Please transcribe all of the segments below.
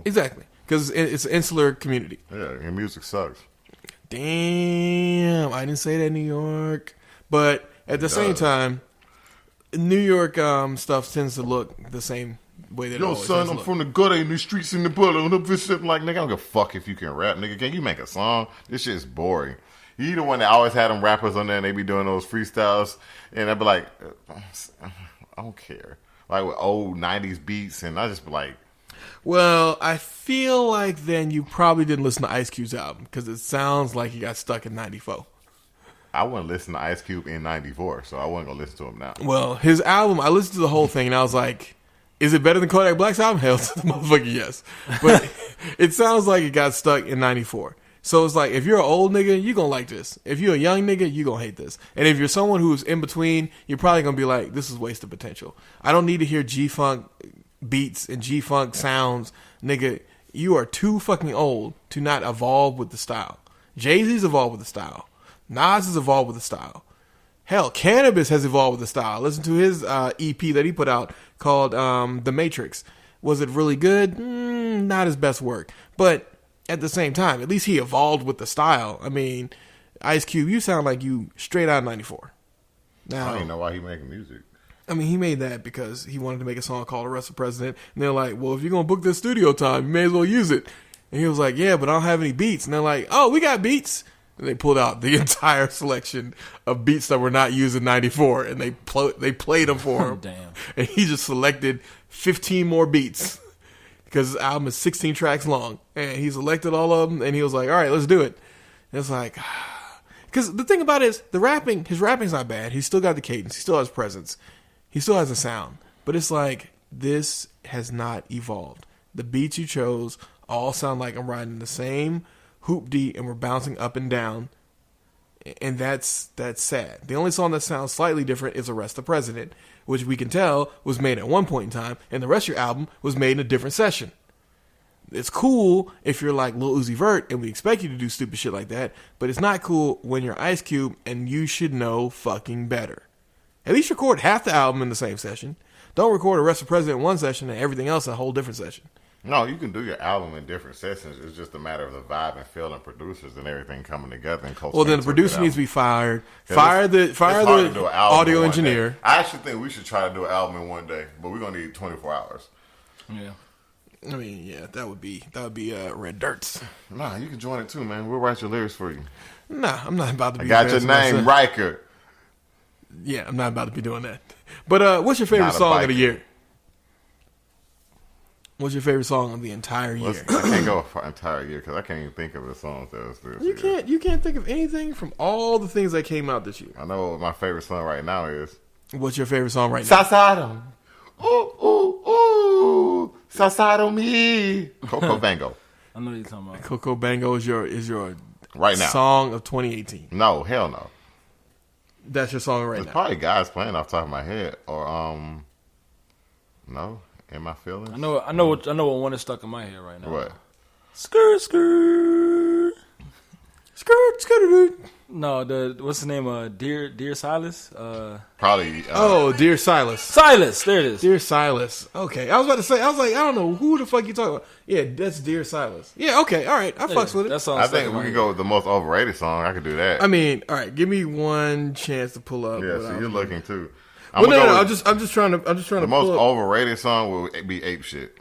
Exactly. Because it's an insular community. Yeah, and music sucks. Damn, I didn't say that, New York. But at the same time, New York stuff tends to look the same way that it always son, I'm look. from the gutter in the streets in the butter. I'm like, nigga, I don't give a fuck if you can rap. Nigga, can you make a song? This shit is boring. You the one that always had them rappers on there and they be doing those freestyles. And I'd be like, I don't care. Like with old 90s beats. And I just be like, well, I feel like then you probably didn't listen to Ice Cube's album because it sounds like he got stuck in 94. I wouldn't listen to Ice Cube in 94, so I wasn't going to listen to him now. Well, his album, I listened to the whole thing and I was like, is it better than Kodak Black's album? Hell to the motherfucker, yes. But it sounds like it got stuck in 94. So it's like, if you're an old nigga, you're going to like this. If you're a young nigga, you're going to hate this. And if you're someone who's in between, you're probably going to be like, this is wasted potential. I don't need to hear G-Funk beats and G-Funk sounds. Nigga, you are too fucking old to not evolve with the style. Jay-Z's evolved with the style. Nas has evolved with the style. Hell, Cannabis has evolved with the style. Listen to his EP that he put out called The Matrix. Was it really good? Not his best work. But at the same time, at least he evolved with the style. I mean, Ice Cube, you sound like you straight out of 94. Now, I don't even know why he making music. I mean, he made that because he wanted to make a song called Arrest the President. And they're like, well, if you're going to book this studio time, you may as well use it. And he was like, yeah, but I don't have any beats. And they're like, oh, we got beats. And they pulled out the entire selection of beats that were not used in 94. And they played them for him. Damn. And he just selected 15 more beats. Because his album is 16 tracks long. And he selected all of them. And he was like, all right, let's do it. And it's like... Because the thing about it is, his rapping's not bad. He's still got the cadence. He still has presence. He still has a sound. But it's like, this has not evolved. The beats you chose all sound like I'm riding the same hoopty and we're bouncing up and down. And that's sad. The only song that sounds slightly different is Arrest the President, which we can tell was made at one point in time, and the rest of your album was made in a different session. It's cool if you're like Lil Uzi Vert and we expect you to do stupid shit like that, but it's not cool when you're Ice Cube and you should know fucking better. At least record half the album in the same session. Don't record Arrest the President in one session and everything else in a whole different session. No, you can do your album in different sessions. It's just a matter of the vibe and feel and producers and everything coming together. And well, then the producer needs to be fired. Fire the audio engineer. I actually think we should try to do an album in one day, but we're gonna need 24 hours. Yeah. I mean, yeah, that would be Red Dirts. Nah, you can join it too, man. We'll write your lyrics for you. Nah, I'm not about to be. I got your name, Riker. Yeah, I'm not about to be doing that. But what's your favorite song of the year? What's your favorite song of the entire year? I can't go for an entire year because I can't even think of a song that was this year. You can't think of anything from all the things that came out this year. I know what my favorite song right now is. What's your favorite song right now? Sasado. Ooh, ooh, ooh. Sasado me. Coco Bango. I know what you're talking about. Coco Bango is your right now song of 2018. No, hell no. That's your song right now. It's probably Guys Playing off the top of my head, or no. In my feelings. I know what one is stuck in my head right now. What? Skirt, skirt, skirt, skirt. No, what's his name? Dear Silas. Probably. Dear Silas. Silas, there it is. Dear Silas. Okay, I was about to say. I was like, I don't know who the fuck you talking about. Yeah, that's Dear Silas. Yeah, okay, all right, I fucks with it. That song. I think we can go with the most overrated song. I could do that. I mean, all right, give me one chance to pull up. Yeah, so you're looking too. Well, no, I'm just trying to. The most overrated song will be Ape Shit.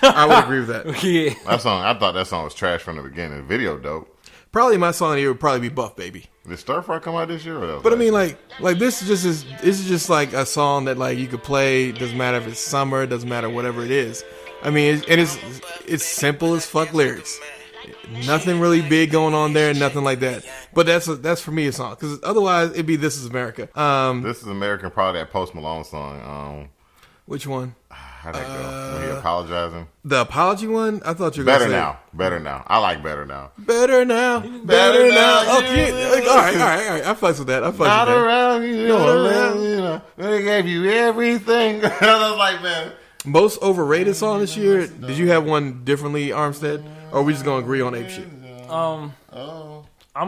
I would agree with that. Yeah, that song. I thought that song was trash from the beginning. The video dope. Probably my song of the year would probably be Buff Baby. Did Stir Fry come out this year? Or but I mean, like this is just like a song that like you could play. Doesn't matter if it's summer. Doesn't matter whatever it is. I mean, it's simple as fuck lyrics. Nothing really big going on there, nothing like that. But that's for me a song, because otherwise it'd be This Is America. This Is America, probably that Post Malone song. Which one? How'd that go? When he apologizing? The apology one? I thought you were going to say Better Now. I like Better Now. Better Now. Better Now. Okay. All right. I fucks with that. Not around you. They gave you everything. I was like, man. Most overrated song this year? Did you have one differently, Armstead? Or are we just going to agree on Ape Shit? I'm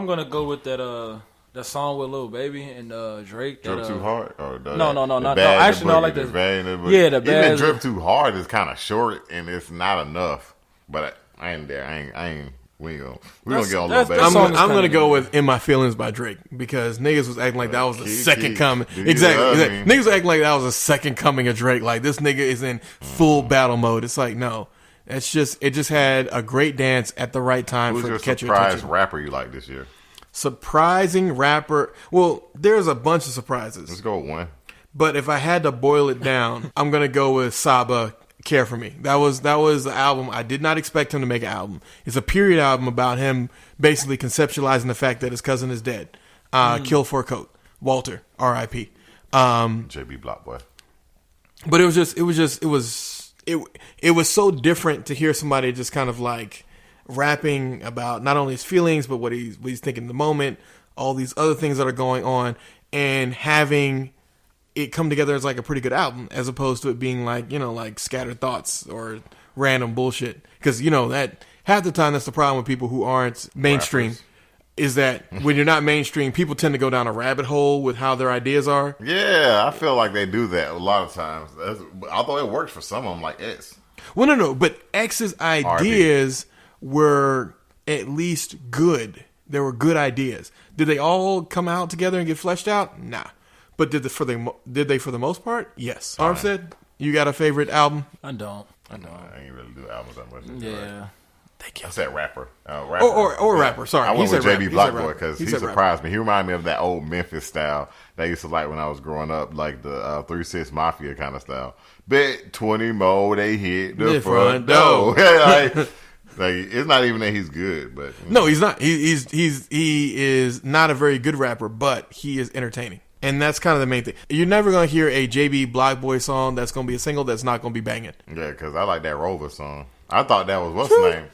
going to go with that That song with Lil Baby and Drake. Drip Too Hard? Or No. Actually, no, like the the bad, yeah, the even bad. Drip Too Hard is kind of short and it's not enough. But I ain't there. I ain't. We gonna get on Lil Baby. That song I'm is gonna kinda go good. with "In My Feelings" by Drake because niggas was acting like that was the second coming. Do you Exactly. love me? Niggas was acting like that was a second coming of Drake. Like this nigga is in full battle mode. It's like no, it just had a great dance at the right time Who's for it your to catch your surprise attention. rapper you like this year? Surprising rapper. Well, there's a bunch of surprises. Let's go with one. But if I had to boil it down, I'm gonna go with Saba. Care for Me. That was the album. I did not expect him to make an album. It's a period album about him basically conceptualizing the fact that his cousin is dead. Killed for a coat. Walter. R.I.P. JB Block Boy. But it was so different to hear somebody just kind of like rapping about not only his feelings but what he's thinking in the moment, all these other things that are going on, and having it come together as like a pretty good album as opposed to it being like, like scattered thoughts or random bullshit. Because, that half the time that's the problem with people who aren't mainstream Rappers. is that when you're not mainstream, people tend to go down a rabbit hole with how their ideas are. Yeah, I feel like they do that a lot of times. Although it works for some of them, like X. Well, no, but X's ideas were at least good. There were good ideas. Did they all come out together and get fleshed out? Nah. But did they for the most part? Yes. Armstead, you got a favorite album? I don't. I ain't really do albums that much. Yeah. Right. Thank you. I said rapper. Rapper. Or rapper. Sorry. I went He with said JB rapper. Block He said Boy rapper. because He he said surprised me. He reminded me of that old Memphis style that I used to like when I was growing up, like the 3-6 Mafia kind of style. Bet 20 more, they hit the front door. Like, it's not even that he's good, but No, he's not. He is not a very good rapper, but he is entertaining. And that's kind of the main thing. You're never going to hear a JB Block Boy song that's going to be a single that's not going to be banging. Yeah, because I like that Rover song. I thought that was what's his name?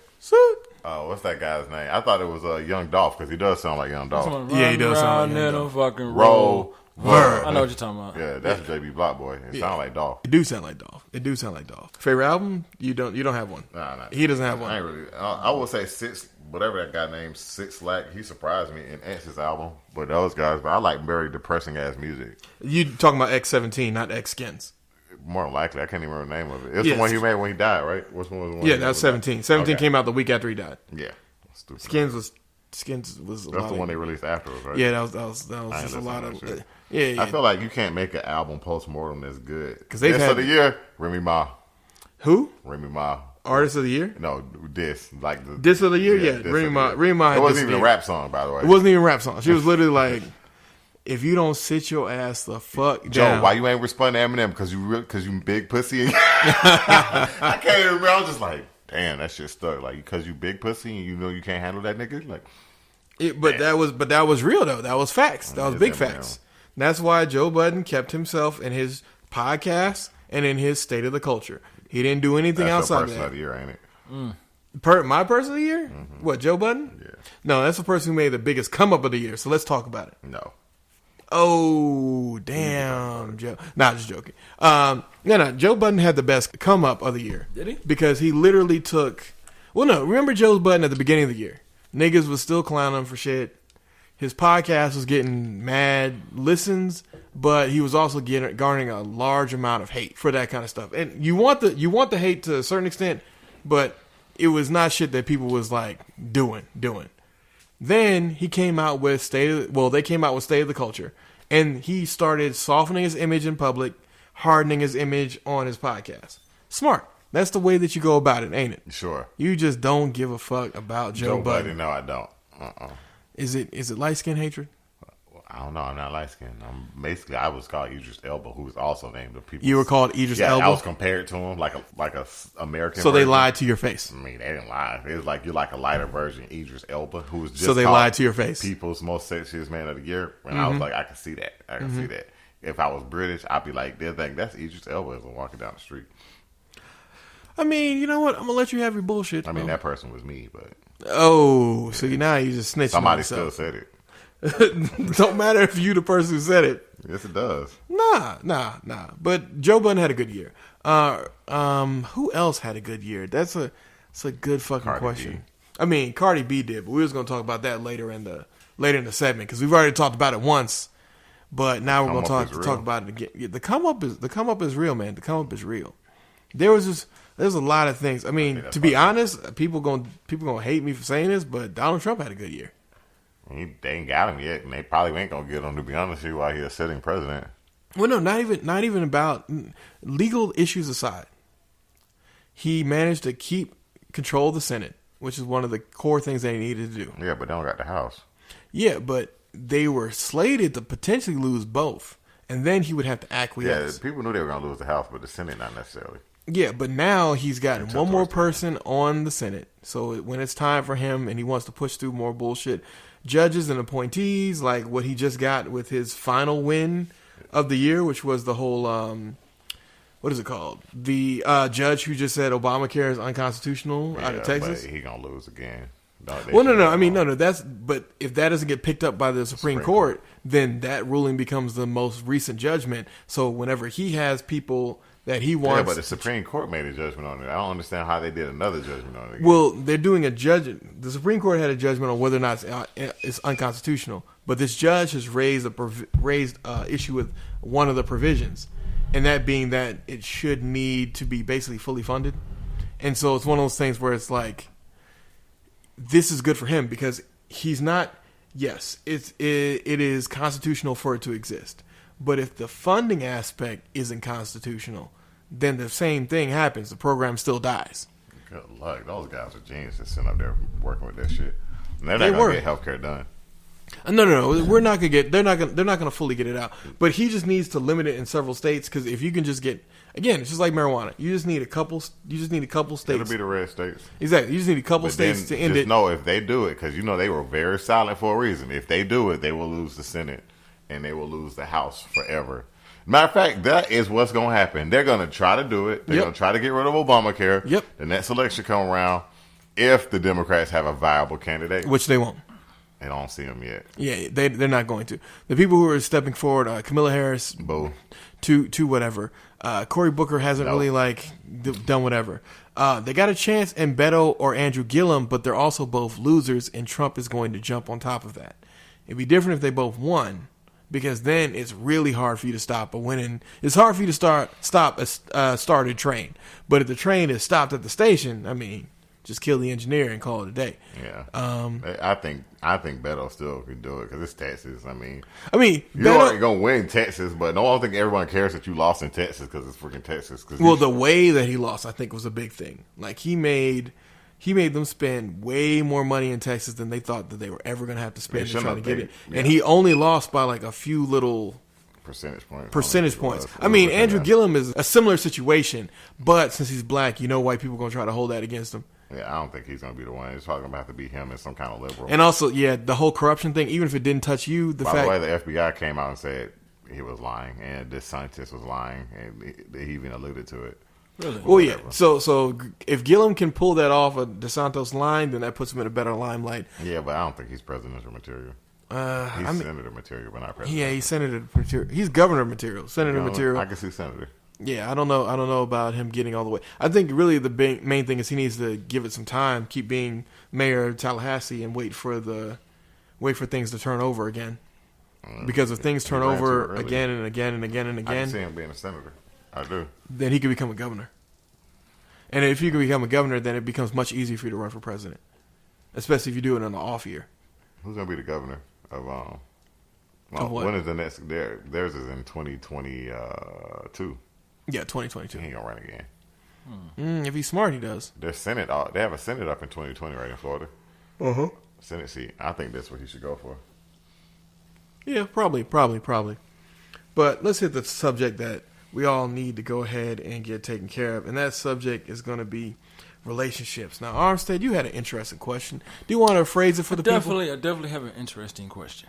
What's that guy's name? I thought it was Young Dolph because he does sound like Young Dolph. Yeah, he does sound like Young Dolph. Fucking Rover. I know what you're talking about. Yeah, that's JB Block Boy. It sounds like Dolph. It do sound like Dolph. Favorite album? You don't have one. Nah. He doesn't have one. I ain't really. I would say Six, whatever that guy named Six Lack. He surprised me in X's album. But those guys, I like very depressing ass music. You talking about X17, not X Skins. More than likely, I can't even remember the name of it. It's Yes. the one he made when he died, right? Which one was the one? Yeah, that's 17. 17 Okay. came out the week after he died. Yeah, stupid. Skins was a That's lot the one of, they released afterwards, right? Yeah, that was I ain't just a listening lot to of that shit. yeah. I feel like you can't make an album post-mortem that's good. 'Cause they've Diss had- of the year, Remy Ma. Who? Remy Ma. Artist of the year? No, diss. Like the Diss of the year? Yeah, diss Remy of Ma. the year. Remy Ma had It wasn't Diss of even the a year. rap song, by the way. It wasn't even a rap song. She was literally like, if you don't sit your ass the fuck Joe, down. why you ain't responding to Eminem? Because you big pussy. I can't remember. I was just like, damn, that shit stuck. Like, because you big pussy and you know you can't handle that nigga. Like, But that was real though. That was facts. That was Yes, big Eminem. facts. That's why Joe Budden kept himself in his podcast and in his State of the Culture. He didn't do anything that's your outside person of of the year, ain't it? My person of the year? What, Joe Budden? Yeah. No, that's the person who made the biggest come up of the year. So let's talk about it. No. Oh, damn, Joe. Nah, just joking. No. Joe Budden had the best come up of the year. Did he? Because he literally took. Well, no. Remember Joe Budden at the beginning of the year? Niggas was still clowning him for shit. His podcast was getting mad listens, but he was also garnering a large amount of hate for that kind of stuff. And you want the hate to a certain extent, but it was not shit that people was like doing. Then he came out with they came out with State of the Culture, and he started softening his image in public, hardening his image on his podcast. Smart. That's the way that you go about it, ain't it? Sure. You just don't give a fuck about Joe Budden. No, I don't. Is it light skin hatred? I don't know. I'm not light skinned. I was called Idris Elba, who was also named the people. You were called Idris Yeah, Elba? I was compared to him like a American. So they version. lied to your face. I mean, they didn't lie. It was like you're like a lighter version, Idris Elba, who was just So they called lied to your face. People's most sexiest man of the year. And I was like, I can see that. I can see that. If I was British, I'd be like, they'll think that's Idris Elba as I'm walking down the street. I mean, you know what? I'm gonna let you have your bullshit. I mean, that person was me, but Oh, so now you just snitching. somebody on still yourself. said it. Don't matter if you the person who said it. Yes, it does. Nah. But Joe Budden had a good year. Who else had a good year? That's a good fucking Cardi question. B. I mean, Cardi B did, but we was gonna talk about that later in the later in the segment because we've already talked about it once, but now we're going to talk about it again. Yeah, the come up is real, man. The come up is real. There's a lot of things. I mean, to be honest, people gonna hate me for saying this, but Donald Trump had a good year. They ain't got him yet, and they probably ain't gonna get him, to be honest with you, while he's a sitting president. Well, no, not even about legal issues aside. He managed to keep control of the Senate, which is one of the core things they needed to do. Yeah, but they don't got the House. Yeah, but they were slated to potentially lose both, and then he would have to acquiesce. Yeah, people knew they were gonna lose the House, but the Senate not necessarily. Yeah, but now he's gotten one more person on the Senate. So when it's time for him and he wants to push through more bullshit, judges and appointees, like what he just got with his final win of the year, which was the whole, what is it called? The judge who just said Obamacare is unconstitutional out of Texas. But he going to lose again. But if that doesn't get picked up by the Supreme Court, then that ruling becomes the most recent judgment. So whenever he has people that he wants. Yeah, but the Supreme Court made a judgment on it. I don't understand how they did another judgment on it again. Well, they're doing a judgment. The Supreme Court had a judgment on whether or not it's unconstitutional. But this judge has raised issue with one of the provisions, and that being that it should need to be basically fully funded. And so it's one of those things where it's like, this is good for him because he's not. Yes, it is constitutional for it to exist. But if the funding aspect isn't constitutional, then the same thing happens. The program still dies. Good luck. Those guys are geniuses sitting up there working with that shit. And they're not going to get healthcare done. No. We're not gonna get. They're not gonna fully get it out. But he just needs to limit it in several states because if you can just get, again, it's just like marijuana. You just need a couple. You just need a couple states. It'll be the red states. Exactly. You just need a couple states to end it. No, if they do it, because they were very silent for a reason. If they do it, they will lose the Senate and they will lose the House forever. Matter of fact, that is what's going to happen. They're going to try to do it. They're going to try to get rid of Obamacare. Yep. The next election come around, if the Democrats have a viable candidate. Which they won't. I don't see them yet. Yeah, they're not going to. The people who are stepping forward, Kamala Harris, Boo. to whatever. Cory Booker hasn't really done whatever. They got a chance in Beto or Andrew Gillum, but they're also both losers, and Trump is going to jump on top of that. It'd be different if they both won, because then it's really hard for you to stop a winning. It's hard for you to stop a started train, but if the train is stopped at the station, I mean, just kill the engineer and call it a day. Yeah. I think Beto still can do it because it's Texas. I mean, you're already gonna win Texas, but no, I don't think everyone cares that you lost in Texas because it's freaking Texas. The way that he lost, I think, was a big thing. Like he made them spend way more money in Texas than they thought that they were ever going to have to spend trying to get it. Yeah. And he only lost by like a few little percentage points. I mean, Andrew Gillum is a similar situation, but since he's black, white people are going to try to hold that against him. Yeah, I don't think he's going to be the one. It's probably going to have to be him and some kind of liberal. And also, the whole corruption thing, even if it didn't touch you, By the way, the FBI came out and said he was lying, and this scientist was lying, and he even alluded to it. Really? Well, yeah. So if Gillum can pull that off of DeSantos' line, then that puts him in a better limelight. Yeah, but I don't think he's presidential material. He's senator material, but not president. Yeah, he's senator material. He's governor material, senator material. I can see senator. Yeah, I don't know about him getting all the way. I think really the main thing is he needs to give it some time, keep being mayor of Tallahassee, and wait for things to turn over again. Because if things turn over again and again and again and again, I can see him being a senator. I do. Then he could become a governor. And if you can become a governor, then it becomes much easier for you to run for president, especially if you do it in an off year. Who's going to be the governor of of what? When is the next? Theirs is in 2022. Yeah, 2022. He ain't gonna run again. If he's smart, he does. Their Senate, they have a Senate up in 2020 right in Florida. Senate seat. I think that's what he should go for. Yeah, probably. But let's hit the subject that we all need to go ahead and get taken care of, and that subject is going to be relationships. Now, Armstead, you had an interesting question. Do you want to phrase it for the people? I definitely have an interesting question.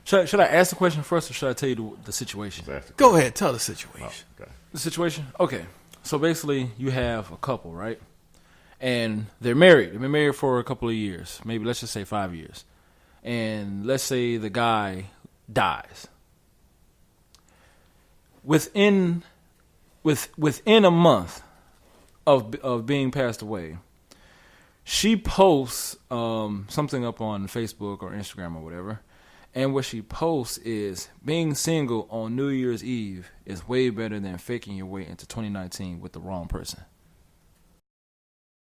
Should I ask the question first, or should I tell you the situation? Go ahead, tell the situation. Oh, okay. The situation? Okay. So basically, you have a couple, right? And they're married. They've been married for a couple of years. Maybe let's just say 5 years. And let's say the guy dies. Within a month of being passed away, she posts something up on Facebook or Instagram or whatever, and what she posts is being single on New Year's Eve is way better than faking your way into 2019 with the wrong person.